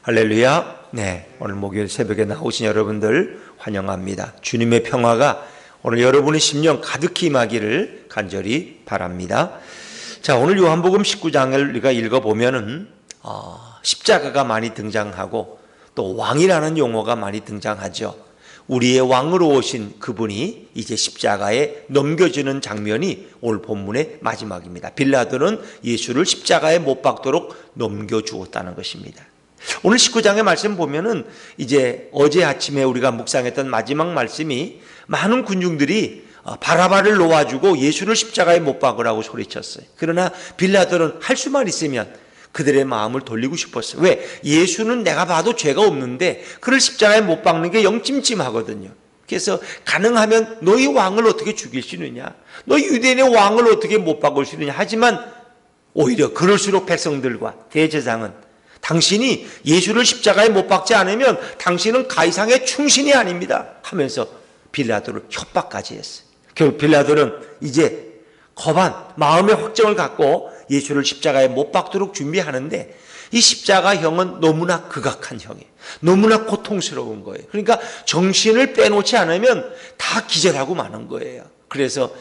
할렐루야. 네, 오늘 목요일 새벽에 나오신 여러분들 환영합니다. 주님의 평화가 오늘 여러분의 심령 가득히 임하기를 간절히 바랍니다. 자, 오늘 요한복음 19장을 우리가 읽어보면은 십자가가 많이 등장하고 또 왕이라는 용어가 많이 등장하죠. 우리의 왕으로 오신 그분이 이제 십자가에 넘겨지는 장면이 오늘 본문의 마지막입니다. 빌라도는 예수를 십자가에 못 박도록 넘겨주었다는 것입니다. 오늘 19장의 말씀 보면은 이제 어제 아침에 우리가 묵상했던 마지막 말씀이 많은 군중들이 바라바를 놓아주고 예수를 십자가에 못 박으라고 소리쳤어요. 그러나 빌라도는 할 수만 있으면 그들의 마음을 돌리고 싶었어요. 왜? 예수는 내가 봐도 죄가 없는데 그를 십자가에 못 박는 게 영 찜찜하거든요. 그래서 가능하면 너희 왕을 어떻게 죽일 수 있느냐, 너희 유대인의 왕을 어떻게 못 박을 수 있느냐. 하지만 오히려 그럴수록 백성들과 대제사장은 당신이 예수를 십자가에 못 박지 않으면 당신은 가이상의 충신이 아닙니다 하면서 빌라도를 협박까지 했어요. 결국 빌라도는 이제 거반 마음의 확정을 갖고 예수를 십자가에 못 박도록 준비하는데 이 십자가형은 너무나 극악한 형이에요. 너무나 고통스러운 거예요. 그러니까 정신을 빼놓지 않으면 다 기절하고 마는 거예요. 그래서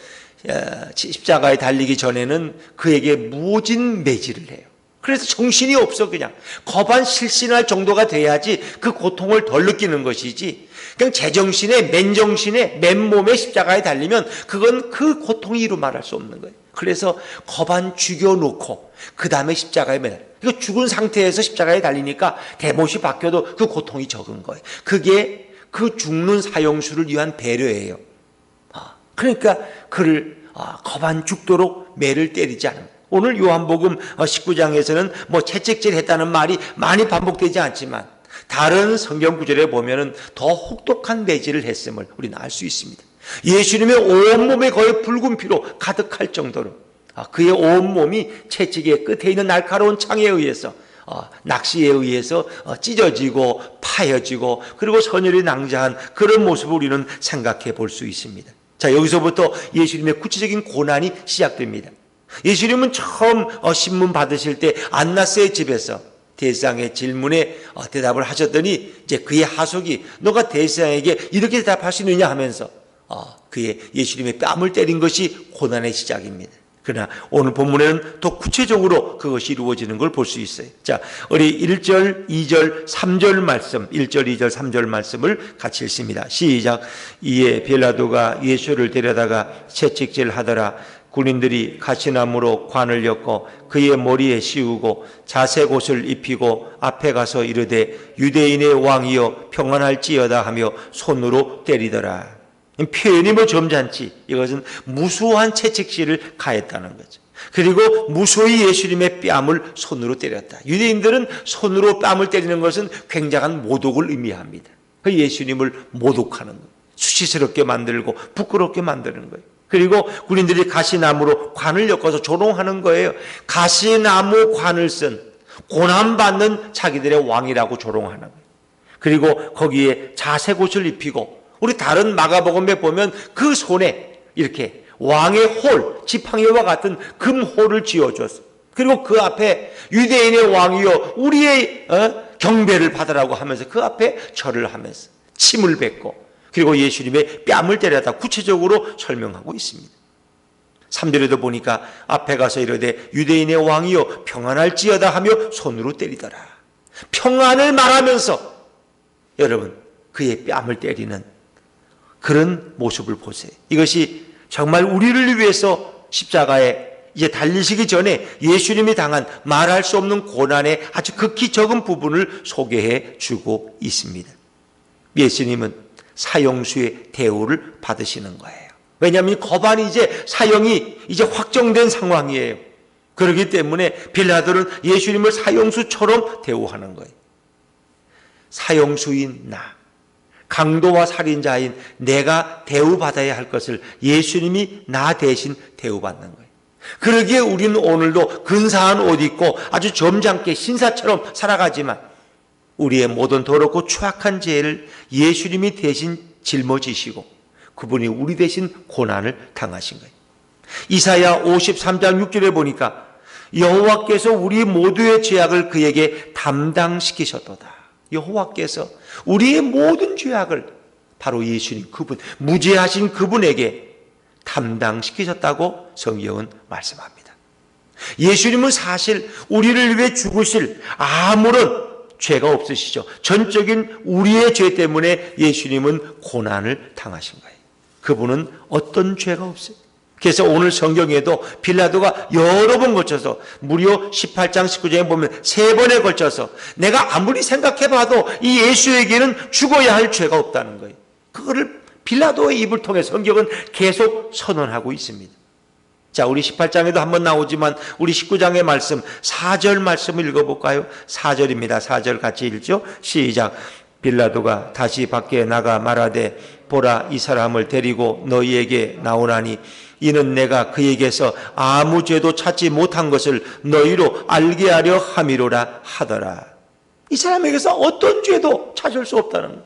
십자가에 달리기 전에는 그에게 무진 매질을 해요. 그래서 정신이 없어. 그냥 거반 실신할 정도가 돼야지 그 고통을 덜 느끼는 것이지, 그냥 제정신에 맨정신에 맨몸에 십자가에 달리면 그건 그 고통이 이루 말할 수 없는 거예요. 그래서 거반 죽여놓고 그 다음에 십자가에 매달, 이거 죽은 상태에서 십자가에 달리니까 대못이 박혀도 그 고통이 적은 거예요. 그게 그 죽는 사형수를 위한 배려예요. 그러니까 그를 거반 죽도록 매를 때리지 않는 거예요. 오늘 요한복음 19장에서는 채찍질 했다는 말이 많이 반복되지 않지만 다른 성경 구절에 보면은 더 혹독한 매질을 했음을 우리는 알 수 있습니다. 예수님의 온몸에 거의 붉은 피로 가득할 정도로 그의 온몸이 채찍의 끝에 있는 날카로운 창에 의해서 낚시에 의해서 찢어지고 파여지고 그리고 선혈이 낭자한 그런 모습을 우리는 생각해 볼 수 있습니다. 자, 여기서부터 예수님의 구체적인 고난이 시작됩니다. 예수님은 처음 신문 받으실 때 안나스의 집에서 대제사장의 질문에 대답을 하셨더니 이제 그의 하속이 너가 대제사장에게 이렇게 대답할 수 있느냐 하면서 그의 예수님의 뺨을 때린 것이 고난의 시작입니다. 그러나 오늘 본문에는 더 구체적으로 그것이 이루어지는 걸 볼 수 있어요. 자, 우리 1절, 2절, 3절 말씀, 1절, 2절, 3절 말씀을 같이 읽습니다. 시작. 이에 빌라도가 예수를 데려다가 채찍질 하더라. 군인들이 가시나무로 관을 엮어 그의 머리에 씌우고 자색 옷을 입히고 앞에 가서 이르되 유대인의 왕이여 평안할지어다 하며 손으로 때리더라. 표현이 점잖지 이것은 무수한 채찍질을 가했다는 거죠. 그리고 무수히 예수님의 뺨을 손으로 때렸다. 유대인들은 손으로 뺨을 때리는 것은 굉장한 모독을 의미합니다. 예수님을 모독하는 거예요. 수치스럽게 만들고 부끄럽게 만드는 거예요. 그리고 군인들이 가시나무로 관을 엮어서 조롱하는 거예요. 가시나무 관을 쓴 고난받는 자기들의 왕이라고 조롱하는 거예요. 그리고 거기에 자색 옷을 입히고 우리 다른 마가복음에 보면 그 손에 이렇게 왕의 홀, 지팡이와 같은 금홀을 쥐어줬어요. 그리고 그 앞에 유대인의 왕이여 우리의 경배를 받으라고 하면서 그 앞에 절을 하면서 침을 뱉고 그리고 예수님의 뺨을 때렸다 구체적으로 설명하고 있습니다. 3절에도 보니까 앞에 가서 이르되 유대인의 왕이여 평안할지어다 하며 손으로 때리더라. 평안을 말하면서 여러분 그의 뺨을 때리는 그런 모습을 보세요. 이것이 정말 우리를 위해서 십자가에 이제 달리시기 전에 예수님이 당한 말할 수 없는 고난의 아주 극히 적은 부분을 소개해 주고 있습니다. 예수님은 사형수의 대우를 받으시는 거예요. 왜냐하면 거반이 이제 사형이 이제 확정된 상황이에요. 그렇기 때문에 빌라도는 예수님을 사형수처럼 대우하는 거예요. 사형수인 나, 강도와 살인자인 내가 대우받아야 할 것을 예수님이 나 대신 대우받는 거예요. 그러기에 우리는 오늘도 근사한 옷 입고 아주 점잖게 신사처럼 살아가지만 우리의 모든 더럽고 추악한 죄를 예수님이 대신 짊어지시고 그분이 우리 대신 고난을 당하신 거예요. 이사야 53장 6절에 보니까 여호와께서 우리 모두의 죄악을 그에게 담당시키셨도다. 여호와께서 우리의 모든 죄악을 바로 예수님, 그분, 무죄하신 그분에게 담당시키셨다고 성경은 말씀합니다. 예수님은 사실 우리를 위해 죽으실 아무런 죄가 없으시죠. 전적인 우리의 죄 때문에 예수님은 고난을 당하신 거예요. 그분은 어떤 죄가 없어요. 그래서 오늘 성경에도 빌라도가 여러 번 거쳐서 무려 18장 19장에 보면 3번에 걸쳐서 내가 아무리 생각해봐도 이 예수에게는 죽어야 할 죄가 없다는 거예요. 그거를 빌라도의 입을 통해 성경은 계속 선언하고 있습니다. 자, 우리 18장에도 한번 나오지만 우리 19장의 말씀 4절 말씀을 읽어볼까요? 4절입니다. 4절 같이 읽죠. 시작. 빌라도가 다시 밖에 나가 말하되 보라, 이 사람을 데리고 너희에게 나오나니 이는 내가 그에게서 아무 죄도 찾지 못한 것을 너희로 알게 하려 함이로라 하더라. 이 사람에게서 어떤 죄도 찾을 수 없다는 거예요.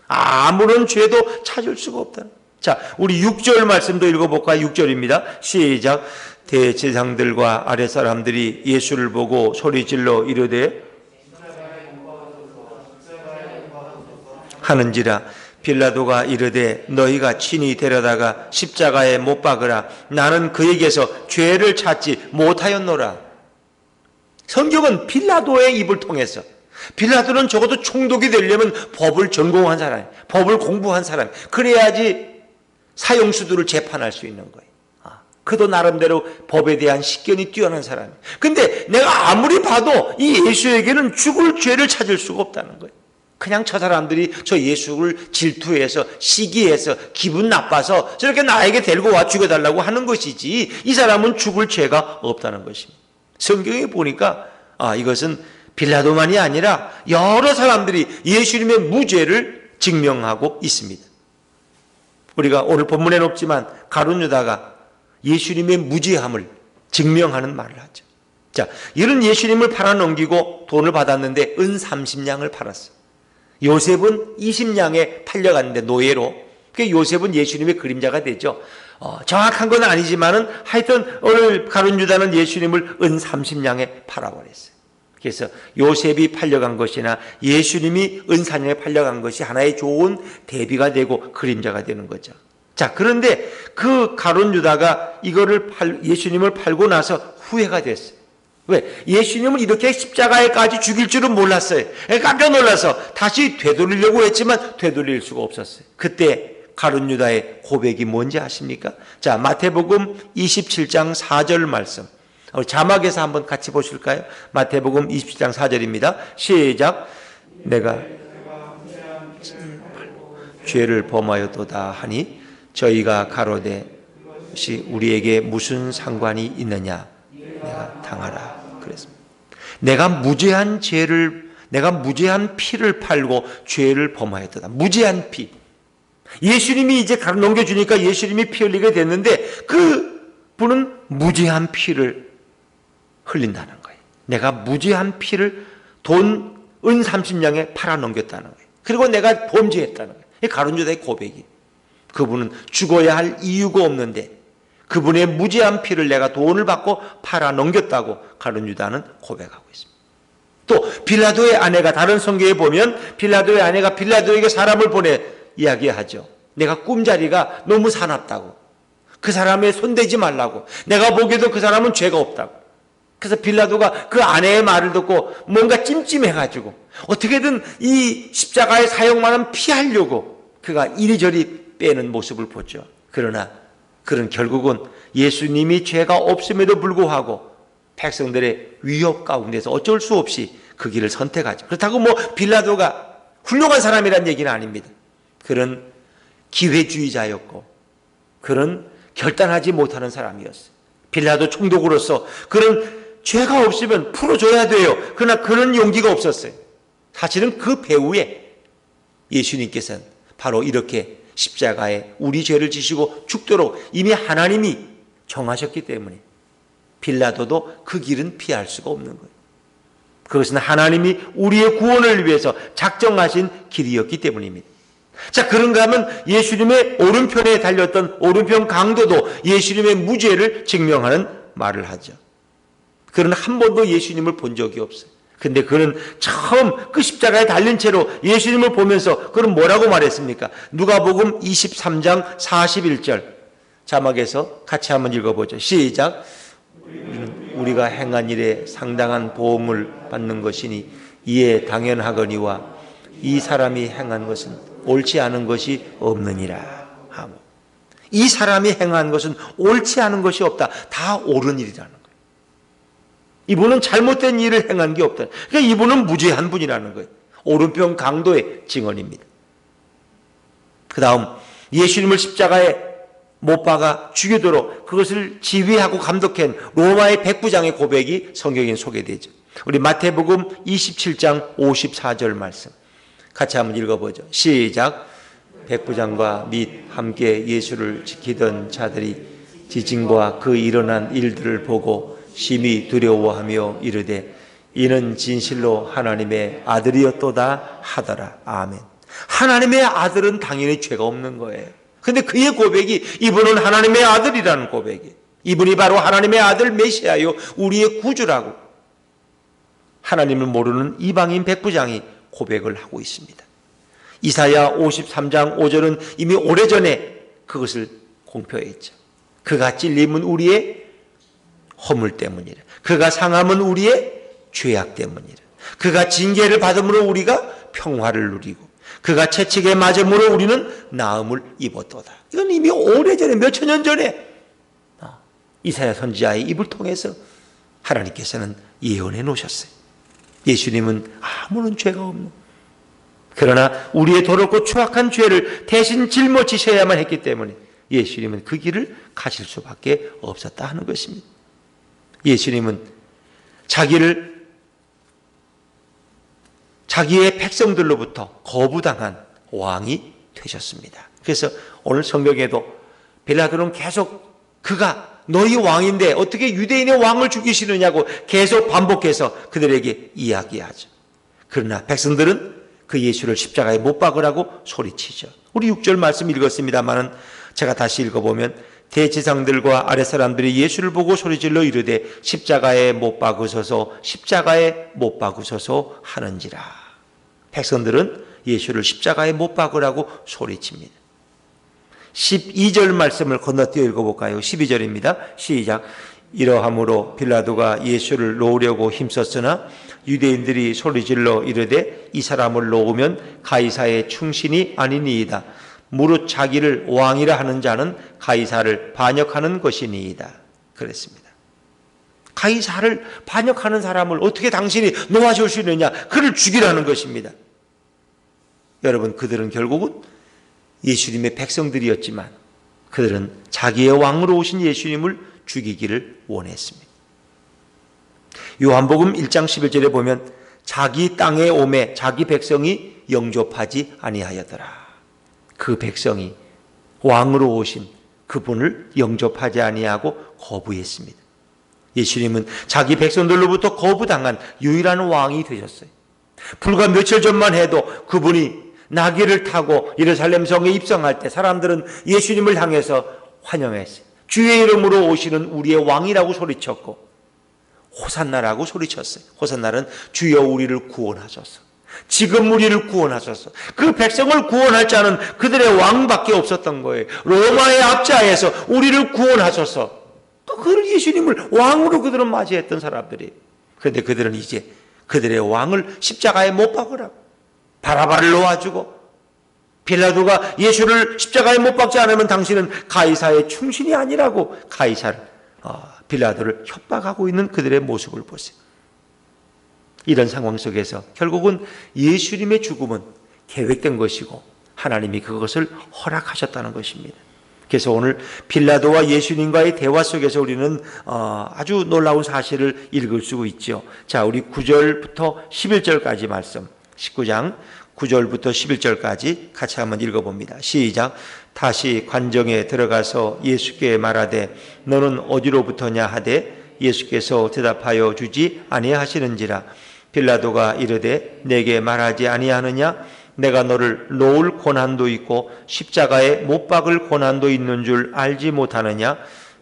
아무런 죄도 찾을 수가 없다는 거예요. 자, 우리 6절 말씀도 읽어볼까요? 6절입니다. 시작. 대제사장들과 아랫사람들이 예수를 보고 소리질러 이르되 하는지라. 빌라도가 이르되 너희가 친히 데려다가 십자가에 못 박으라. 나는 그에게서 죄를 찾지 못하였노라. 성경은 빌라도의 입을 통해서, 빌라도는 적어도 총독이 되려면 법을 전공한 사람, 법을 공부한 사람, 그래야지 사형수들을 재판할 수 있는 거예요. 그도 나름대로 법에 대한 식견이 뛰어난 사람이에요. 근데 내가 아무리 봐도 이 예수에게는 죽을 죄를 찾을 수가 없다는 거예요. 그냥 저 사람들이 저 예수를 질투해서 시기해서 기분 나빠서 저렇게 나에게 데리고 와 죽여달라고 하는 것이지 이 사람은 죽을 죄가 없다는 것입니다. 성경에 보니까 이것은 빌라도만이 아니라 여러 사람들이 예수님의 무죄를 증명하고 있습니다. 우리가 오늘 본문에는 없지만 가룟 유다가 예수님의 무죄함을 증명하는 말을 하죠. 자, 이런 예수님을 팔아넘기고 돈을 받았는데 은 30냥을 팔았어요. 요셉은 20냥에 팔려갔는데 노예로. 요셉은 예수님의 그림자가 되죠. 정확한 건 아니지만은 하여튼 오늘 가룟 유다는 예수님을 은 30냥에 팔아버렸어요. 그래서 요셉이 팔려간 것이나 예수님이 은 40냥에 팔려간 것이 하나의 좋은 대비가 되고 그림자가 되는 거죠. 자, 그런데 그 가룟 유다가 이거를 예수님을 팔고 나서 후회가 됐어요. 왜? 예수님을 이렇게 십자가에까지 죽일 줄은 몰랐어요. 깜짝 놀라서 다시 되돌리려고 했지만 되돌릴 수가 없었어요. 그때 가룟 유다의 고백이 뭔지 아십니까? 자, 마태복음 27장 4절 말씀. 자막에서 한번 같이 보실까요? 마태복음 27장 4절입니다. 시작. 내가 죄를 범하였도다 하니 저희가 가로되 혹시 우리에게 무슨 상관이 있느냐? 내가 당하라 그랬습니다. 내가 무죄한 피를 팔고 죄를 범하였도다. 무죄한 피. 예수님이 이제 넘겨주니까 예수님이 피 흘리게 됐는데 그 분은 무죄한 피를 흘린다는 거예요. 내가 무죄한 피를 돈 은 30냥에 팔아 넘겼다는 거예요. 그리고 내가 범죄했다는 거예요. 이 가룟 유다의 고백이. 그분은 죽어야 할 이유가 없는데 그분의 무죄한 피를 내가 돈을 받고 팔아 넘겼다고 가룟 유다는 고백하고 있습니다. 또 빌라도의 아내가 다른 성경에 보면 빌라도의 아내가 빌라도에게 사람을 보내 이야기하죠. 내가 꿈자리가 너무 사납다고. 그 사람에 손대지 말라고. 내가 보기에도 그 사람은 죄가 없다고. 그래서 빌라도가 그 아내의 말을 듣고 뭔가 찜찜해가지고 어떻게든 이 십자가의 사형만은 피하려고 그가 이리저리 빼는 모습을 보죠. 그러나 그런 결국은 예수님이 죄가 없음에도 불구하고 백성들의 위협 가운데서 어쩔 수 없이 그 길을 선택하죠. 그렇다고 뭐 빌라도가 훌륭한 사람이란 얘기는 아닙니다. 그런 기회주의자였고 그런 결단하지 못하는 사람이었어요. 빌라도 총독으로서 그런 죄가 없으면 풀어줘야 돼요. 그러나 그런 용기가 없었어요. 사실은 그 배후에 예수님께서는 바로 이렇게 십자가에 우리 죄를 지시고 죽도록 이미 하나님이 정하셨기 때문에 빌라도도 그 길은 피할 수가 없는 거예요. 그것은 하나님이 우리의 구원을 위해서 작정하신 길이었기 때문입니다. 자, 그런가 하면 예수님의 오른편에 달렸던 오른편 강도도 예수님의 무죄를 증명하는 말을 하죠. 그는 한 번도 예수님을 본 적이 없어요. 근데 그는 처음 그 십자가에 달린 채로 예수님을 보면서 그는 뭐라고 말했습니까? 누가복음 23장 41절 자막에서 같이 한번 읽어보죠. 시작. 우리가 행한 일에 상당한 보응을 받는 것이니 이에 당연하거니와 이 사람이 행한 것은 옳지 않은 것이 없느니라. 이 사람이 행한 것은 옳지 않은 것이 없다. 다 옳은 일이라는 거예요. 이분은 잘못된 일을 행한 게 없다. 그러니까 이분은 무죄한 분이라는 거예요. 오른편 강도의 증언입니다. 그 다음 예수님을 십자가에 못 박아 죽이도록 그것을 지휘하고 감독한 로마의 백부장의 고백이 성경에 소개되죠. 우리 마태복음 27장 54절 말씀 같이 한번 읽어보죠. 시작. 백부장과 및 함께 예수를 지키던 자들이 지진과 그 일어난 일들을 보고 심히 두려워하며 이르되 이는 진실로 하나님의 아들이었도다 하더라. 아멘. 하나님의 아들은 당연히 죄가 없는 거예요. 근데 그의 고백이 이분은 하나님의 아들이라는 고백이에요. 이분이 바로 하나님의 아들 메시아요 우리의 구주라고 하나님을 모르는 이방인 백부장이 고백을 하고 있습니다. 이사야 53장 5절은 이미 오래전에 그것을 공표했죠. 그가 찔림은 우리의 허물 때문이라. 그가 상함은 우리의 죄악 때문이라. 그가 징계를 받음으로 우리가 평화를 누리고 그가 채찍에 맞음으로 우리는 나음을 입었도다. 이건 이미 오래전에 몇천 년 전에 이사야 선지자의 입을 통해서 하나님께서는 예언해 놓으셨어요. 예수님은 아무런 죄가 없는, 그러나 우리의 더럽고 추악한 죄를 대신 짊어지셔야만 했기 때문에 예수님은 그 길을 가실 수밖에 없었다 하는 것입니다. 예수님은 자기의 백성들로부터 거부당한 왕이 되셨습니다. 그래서 오늘 성경에도 빌라도는 계속 그가 너희 왕인데 어떻게 유대인의 왕을 죽이시느냐고 계속 반복해서 그들에게 이야기하죠. 그러나 백성들은 그 예수를 십자가에 못 박으라고 소리치죠. 우리 6절 말씀 읽었습니다만은 제가 다시 읽어보면 대제사장들과 아랫사람들이 예수를 보고 소리질러 이르되 십자가에 못 박으소서 십자가에 못 박으소서 하는지라. 백성들은 예수를 십자가에 못 박으라고 소리칩니다. 12절 말씀을 건너뛰어 읽어볼까요? 12절입니다. 시작. 이러함으로 빌라도가 예수를 놓으려고 힘썼으나 유대인들이 소리질러 이르되 이 사람을 놓으면 가이사의 충신이 아니니이다. 무릇 자기를 왕이라 하는 자는 가이사를 반역하는 것이니이다. 그랬습니다. 가이사를 반역하는 사람을 어떻게 당신이 놓아줄 수 있느냐? 그를 죽이라는 것입니다. 여러분, 그들은 결국은 예수님의 백성들이었지만 그들은 자기의 왕으로 오신 예수님을 죽이기를 원했습니다. 요한복음 1장 11절에 보면 자기 땅에 오매 자기 백성이 영접하지 아니하였더라. 그 백성이 왕으로 오신 그분을 영접하지 아니하고 거부했습니다. 예수님은 자기 백성들로부터 거부당한 유일한 왕이 되셨어요. 불과 며칠 전만 해도 그분이 나귀를 타고 예루살렘 성에 입성할 때 사람들은 예수님을 향해서 환영했어요. 주의 이름으로 오시는 우리의 왕이라고 소리쳤고 호산나라고 소리쳤어요. 호산나는 주여 우리를 구원하소서. 지금 우리를 구원하소서. 그 백성을 구원할 자는 그들의 왕밖에 없었던 거예요. 로마의 압자에서 우리를 구원하소서. 또 그 예수님을 왕으로 그들은 맞이했던 사람들이에요. 그런데 그들은 이제 그들의 왕을 십자가에 못 박으라고 바라바를 놓아주고 빌라도가 예수를 십자가에 못 박지 않으면 당신은 가이사의 충신이 아니라고 빌라도를 협박하고 있는 그들의 모습을 보세요. 이런 상황 속에서 결국은 예수님의 죽음은 계획된 것이고 하나님이 그것을 허락하셨다는 것입니다. 그래서 오늘 빌라도와 예수님과의 대화 속에서 우리는 아주 놀라운 사실을 읽을 수 있죠. 자, 우리 9절부터 11절까지 말씀, 19장 9절부터 11절까지 같이 한번 읽어봅니다. 시작. 다시 관정에 들어가서 예수께 말하되 너는 어디로부터냐 하되 예수께서 대답하여 주지 아니하시는지라. 빌라도가 이르되 내게 말하지 아니하느냐? 내가 너를 놓을 고난도 있고 십자가에 못 박을 고난도 있는 줄 알지 못하느냐?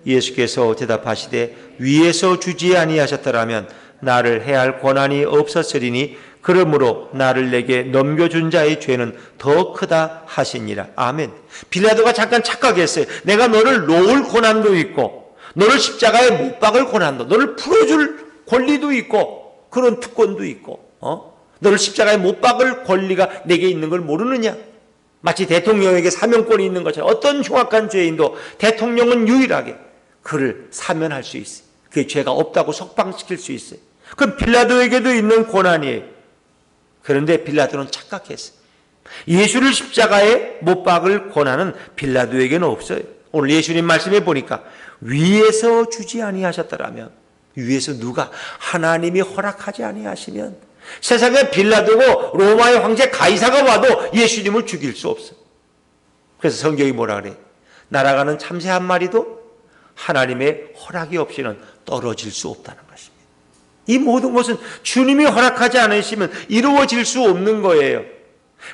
예수께서 대답하시되 위에서 주지 아니하셨더라면 나를 해할 권한이 없었으리니 그러므로 나를 내게 넘겨준 자의 죄는 더 크다 하시니라. 아멘. 빌라도가 잠깐 착각했어요. 내가 너를 놓을 권한도 있고 너를 십자가에 못 박을 권한도, 너를 풀어줄 권리도 있고 그런 특권도 있고 너를 십자가에 못 박을 권리가 내게 있는 걸 모르느냐? 마치 대통령에게 사면권이 있는 것처럼 어떤 흉악한 죄인도 대통령은 유일하게 그를 사면할 수 있어요. 그의 죄가 없다고 석방시킬 수 있어요. 그럼 빌라도에게도 있는 권한이에요. 그런데 빌라도는 착각했어요. 예수를 십자가에 못 박을 권한은 빌라도에게는 없어요. 오늘 예수님 말씀에 보니까 위에서 주지 아니하셨더라면, 위에서 누가? 하나님이 허락하지 아니하시면 세상에 빌라도고 로마의 황제 가이사가 와도 예수님을 죽일 수 없어요. 그래서 성경이 뭐라 그래요? 날아가는 참새 한 마리도 하나님의 허락이 없이는 떨어질 수 없다는 것입니다. 이 모든 것은 주님이 허락하지 않으시면 이루어질 수 없는 거예요.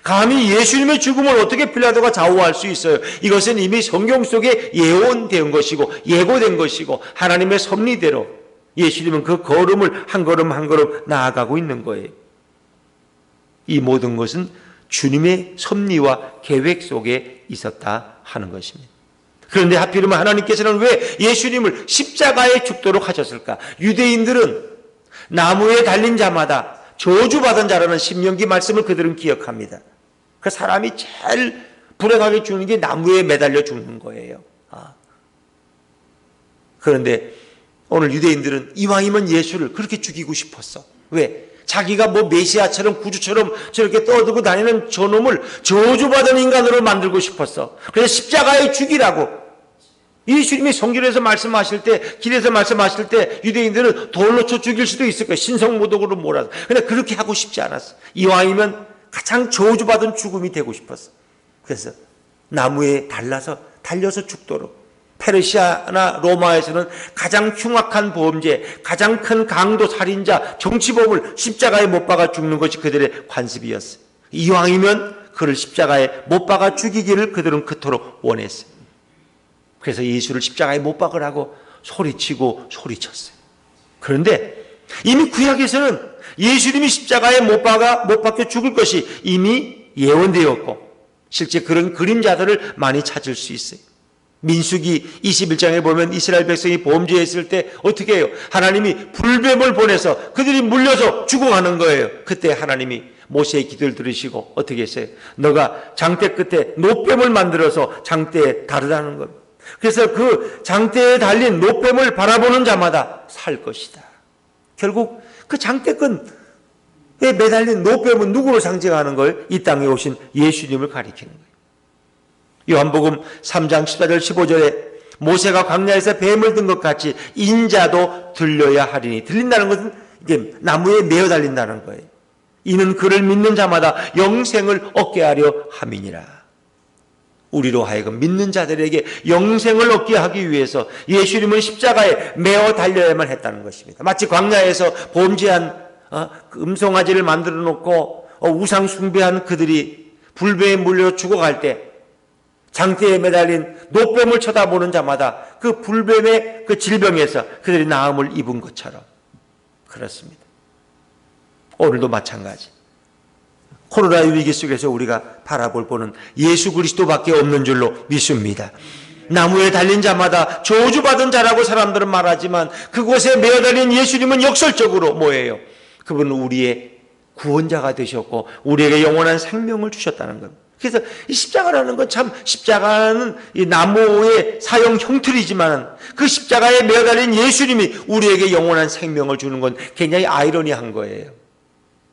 감히 예수님의 죽음을 어떻게 빌라도가 좌우할 수 있어요? 이것은 이미 성경 속에 예언된 것이고 예고된 것이고 하나님의 섭리대로 예수님은 그 걸음을 한 걸음 한 걸음 나아가고 있는 거예요. 이 모든 것은 주님의 섭리와 계획 속에 있었다 하는 것입니다. 그런데 하필이면 하나님께서는 왜 예수님을 십자가에 죽도록 하셨을까? 유대인들은 나무에 달린 자마다 저주받은 자라는 신명기 말씀을 그들은 기억합니다. 그 사람이 제일 불행하게 죽는 게 나무에 매달려 죽는 거예요. 그런데 오늘 유대인들은 이왕이면 예수를 그렇게 죽이고 싶었어. 왜? 자기가 뭐 메시아처럼 구주처럼 저렇게 떠들고 다니는 저놈을 저주받은 인간으로 만들고 싶었어. 그래서 십자가에 죽이라고. 예수님이 성경에서 말씀하실 때, 길에서 말씀하실 때 유대인들은 돌로 쳐 죽일 수도 있을 거예요. 신성모독으로 몰아서. 그런데 그렇게 하고 싶지 않았어. 이왕이면 가장 저주받은 죽음이 되고 싶었어. 그래서 나무에 달려서 죽도록. 페르시아나 로마에서는 가장 흉악한 범죄, 가장 큰 강도 살인자, 정치범을 십자가에 못 박아 죽는 것이 그들의 관습이었어요. 이왕이면 그를 십자가에 못 박아 죽이기를 그들은 그토록 원했어요. 그래서 예수를 십자가에 못 박으라고 소리치고 소리쳤어요. 그런데 이미 구약에서는 예수님이 십자가에 못 박혀 죽을 것이 이미 예언되었고 실제 그런 그림자들을 많이 찾을 수 있어요. 민수기 21장에 보면 이스라엘 백성이 범죄했을 때 어떻게 해요? 하나님이 불뱀을 보내서 그들이 물려서 죽어가는 거예요. 그때 하나님이 모세의 기도를 들으시고 어떻게 했어요? 너가 장대 끝에 노뱀을 만들어서 장대에 달으라는 겁니다. 그래서 그 장대에 달린 노뱀을 바라보는 자마다 살 것이다. 결국 그 장대끈에 매달린 노뱀은 누구를 상징하는 거예요? 이 땅에 오신 예수님을 가리키는 거예요. 요한복음 3장 14절 15절에 모세가 광야에서 뱀을 든 것 같이 인자도 들려야 하리니, 들린다는 것은 이게 나무에 매어 달린다는 거예요. 이는 그를 믿는 자마다 영생을 얻게 하려 함이니라. 우리로 하여금 믿는 자들에게 영생을 얻게 하기 위해서 예수님은 십자가에 매어 달려야만 했다는 것입니다. 마치 광야에서 범죄한 음송아지를 만들어 놓고 우상 숭배한 그들이 불뱀에 물려 죽어갈 때 장대에 매달린 노뱀을 쳐다보는 자마다 그 불뱀의 그 질병에서 그들이 나음을 입은 것처럼 그렇습니다. 오늘도 마찬가지. 코로나 위기 속에서 우리가 바라볼 보는 예수 그리스도밖에 없는 줄로 믿습니다. 나무에 달린 자마다 저주받은 자라고 사람들은 말하지만 그곳에 매어 달린 예수님은 역설적으로 뭐예요? 그분은 우리의 구원자가 되셨고 우리에게 영원한 생명을 주셨다는 겁니다. 그래서 이 십자가라는 건 참, 십자가는 이 나무의 사형 형틀이지만 그 십자가에 매어 달린 예수님이 우리에게 영원한 생명을 주는 건 굉장히 아이러니한 거예요.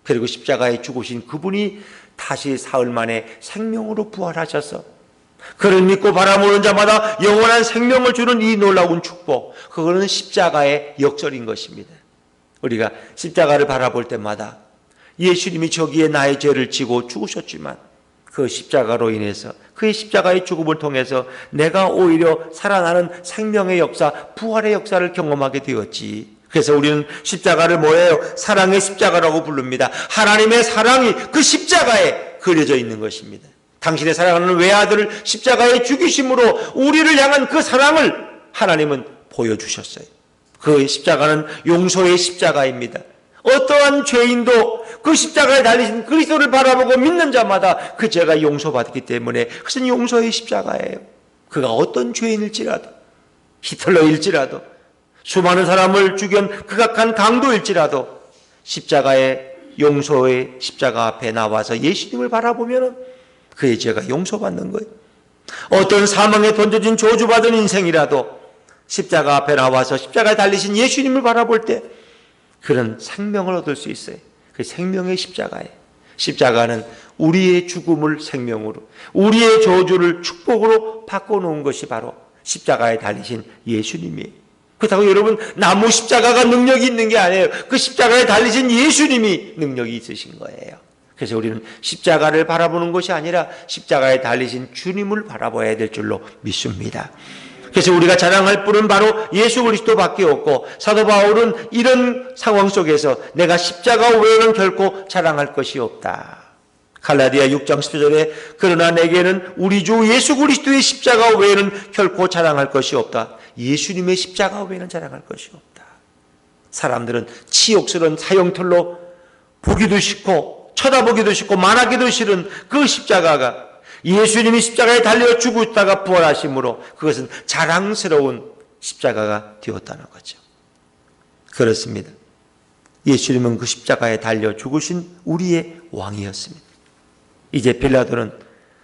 그리고 십자가에 죽으신 그분이 다시 사흘 만에 생명으로 부활하셔서 그를 믿고 바라보는 자마다 영원한 생명을 주는 이 놀라운 축복, 그거는 십자가의 역설인 것입니다. 우리가 십자가를 바라볼 때마다 예수님이 저기에 나의 죄를 지고 죽으셨지만 그 십자가로 인해서 그의 십자가의 죽음을 통해서 내가 오히려 살아나는 생명의 역사, 부활의 역사를 경험하게 되었지. 그래서 우리는 십자가를 뭐예요? 사랑의 십자가라고 부릅니다. 하나님의 사랑이 그 십자가에 그려져 있는 것입니다. 당신의 사랑하는 외아들을 십자가에 죽이심으로 우리를 향한 그 사랑을 하나님은 보여주셨어요. 그 십자가는 용서의 십자가입니다. 어떠한 죄인도 그 십자가에 달리신 그리스도를 바라보고 믿는 자마다 그 죄가 용서받기 때문에 그것은 용서의 십자가예요. 그가 어떤 죄인일지라도, 히틀러일지라도, 수많은 사람을 죽인 극악한 강도일지라도 십자가의 용서의 십자가 앞에 나와서 예수님을 바라보면 그의 죄가 용서받는 거예요. 어떤 사망에 던져진 저주받은 인생이라도 십자가 앞에 나와서 십자가에 달리신 예수님을 바라볼 때 그런 생명을 얻을 수 있어요. 그 생명의 십자가예요. 십자가는 우리의 죽음을 생명으로, 우리의 저주를 축복으로 바꿔놓은 것이 바로 십자가에 달리신 예수님이에요. 그렇다고 여러분 나무 십자가가 능력이 있는 게 아니에요. 그 십자가에 달리신 예수님이 능력이 있으신 거예요. 그래서 우리는 십자가를 바라보는 것이 아니라 십자가에 달리신 주님을 바라봐야 될 줄로 믿습니다. 그래서 우리가 자랑할 분은 바로 예수 그리스도밖에 없고, 사도 바울은 이런 상황 속에서 내가 십자가 외에는 결코 자랑할 것이 없다. 갈라디아 6장 10절에 그러나 내게는 우리 주 예수 그리스도의 십자가 외에는 결코 자랑할 것이 없다. 예수님의 십자가 외에는 자랑할 것이 없다. 사람들은 치욕스러운 사형틀로 보기도 싫고 쳐다보기도 싫고 말하기도 싫은 그 십자가가 예수님이 십자가에 달려 죽었다가 부활하심으로 그것은 자랑스러운 십자가가 되었다는 거죠. 그렇습니다. 예수님은 그 십자가에 달려 죽으신 우리의 왕이었습니다. 이제 빌라도는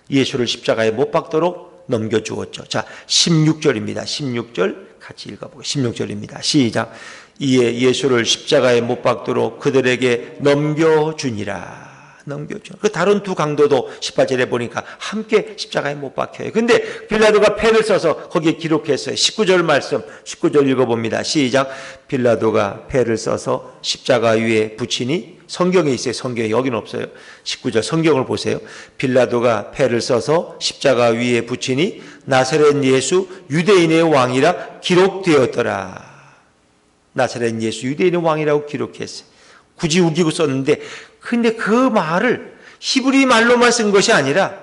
예수를 십자가에 못 박도록 넘겨주었죠. 자, 16절입니다. 16절 같이 읽어보겠습니다. 16절입니다. 시작. 이에 예수를 십자가에 못 박도록 그들에게 넘겨주니라. 그 다른 두 강도도 18절에 보니까 함께 십자가에 못 박혀요. 근데 빌라도가 패를 써서 거기에 기록했어요. 19절 말씀, 19절 읽어봅니다. 시작. 빌라도가 패를 써서 십자가 위에 붙이니, 성경에 있어요. 성경에, 여기는 없어요. 19절 성경을 보세요. 빌라도가 패를 써서 십자가 위에 붙이니 나사렛 예수 유대인의 왕이라 기록되었더라. 나사렛 예수 유대인의 왕이라고 기록했어요. 굳이 우기고 썼는데, 근데 그 말을 히브리 말로만 쓴 것이 아니라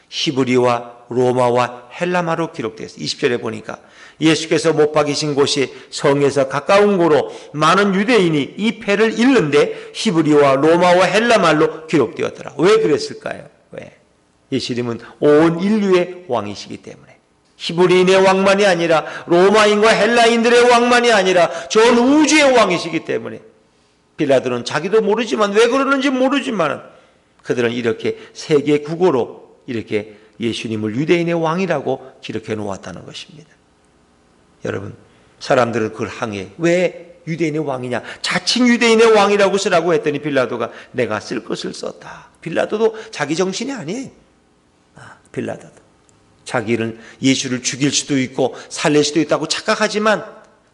히브리와 로마와 헬라말로 기록되었어요. 20절에 보니까 예수께서 못 박이신 곳이 성에서 가까운 곳으로 많은 유대인이 이 패를 읽는데 히브리와 로마와 헬라말로 기록되었더라. 왜 그랬을까요? 왜? 예수님은 온 인류의 왕이시기 때문에. 히브리인의 왕만이 아니라 로마인과 헬라인들의 왕만이 아니라 전 우주의 왕이시기 때문에 빌라도는 자기도 모르지만, 왜 그러는지 모르지만 그들은 이렇게 세계 국어로 이렇게 예수님을 유대인의 왕이라고 기록해 놓았다는 것입니다. 여러분, 사람들은 그걸 항의해. 왜 유대인의 왕이냐? 자칭 유대인의 왕이라고 쓰라고 했더니 빌라도가 내가 쓸 것을 썼다. 빌라도도 자기 정신이 아니에요. 빌라도도 자기는 예수를 죽일 수도 있고 살릴 수도 있다고 착각하지만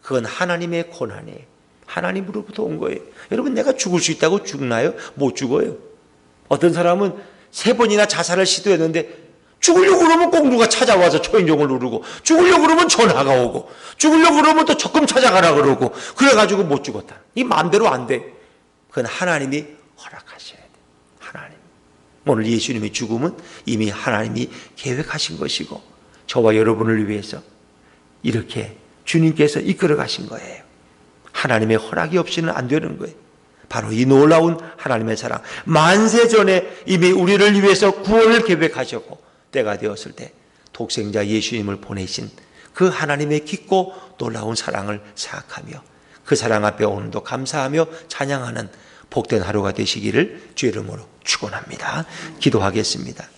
그건 하나님의 권한이에요. 하나님으로부터 온 거예요. 여러분, 내가 죽을 수 있다고 죽나요? 못 죽어요. 어떤 사람은 3번이나 자살을 시도했는데 죽으려고 그러면 꼭 누가 찾아와서 초인종을 누르고, 죽으려고 그러면 전화가 오고, 죽으려고 그러면 또 적금 찾아가라 그러고, 그래가지고 못 죽었다. 이 마음대로 안 돼. 그건 하나님이 허락하셔야 돼. 하나님. 오늘 예수님의 죽음은 이미 하나님이 계획하신 것이고 저와 여러분을 위해서 이렇게 주님께서 이끌어 가신 거예요. 하나님의 허락이 없이는 안 되는 거예요. 바로 이 놀라운 하나님의 사랑, 만세 전에 이미 우리를 위해서 구원을 계획하셨고 때가 되었을 때 독생자 예수님을 보내신 그 하나님의 깊고 놀라운 사랑을 생각하며 그 사랑 앞에 오늘도 감사하며 찬양하는 복된 하루가 되시기를 주의 이름으로 축원합니다. 기도하겠습니다.